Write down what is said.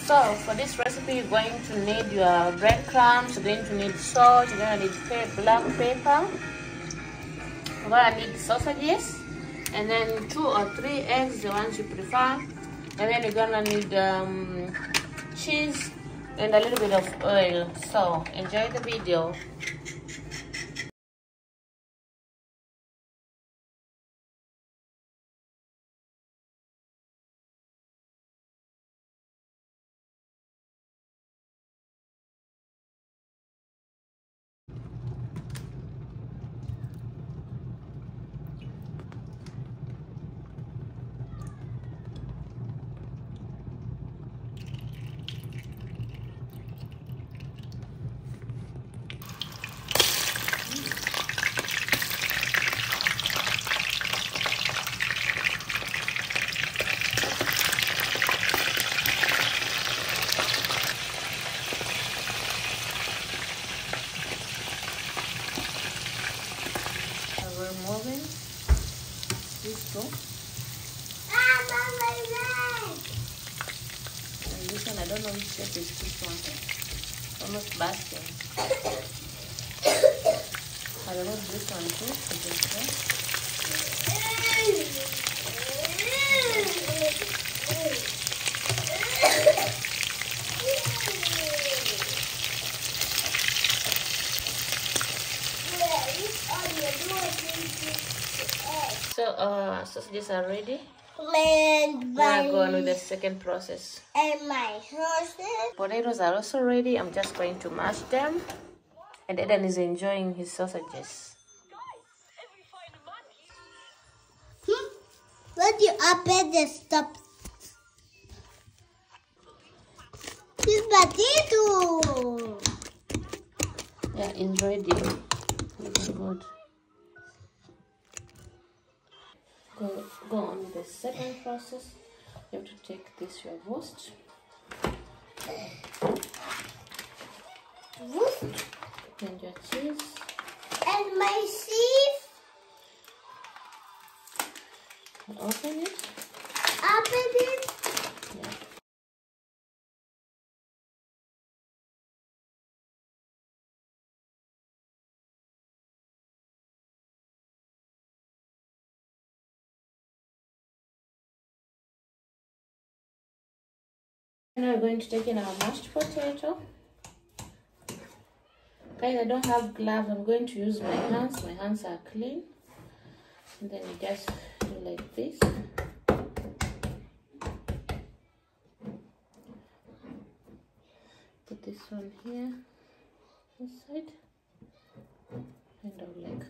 So for this recipe, you're going to need your breadcrumbs, you're going to need salt, you're going to need black pepper, you're going to need sausages, and then 2 or 3 eggs, the ones you prefer, and then you're going to need cheese and a little bit of oil. So enjoy the video. Removing these two. And this one, I don't know which shape is this one. Almost busting. I don't know this one too. So sausages are ready. And we're going with the second process. And my sausages. Potatoes are also ready. I'm just going to mash them. And Eden is enjoying his sausages. Let you open the stuff. This potato. Yeah, it's ready. Looking good. Go on with the second process. You have to take this your roast. And your cheese. And my cheese. Open it. Open it. Yeah. Now we're going to take in our mashed potato. Guys, I don't have gloves. I'm going to use my hands. My hands are clean. And then you just do like this. Put this one here, this side, and I'll like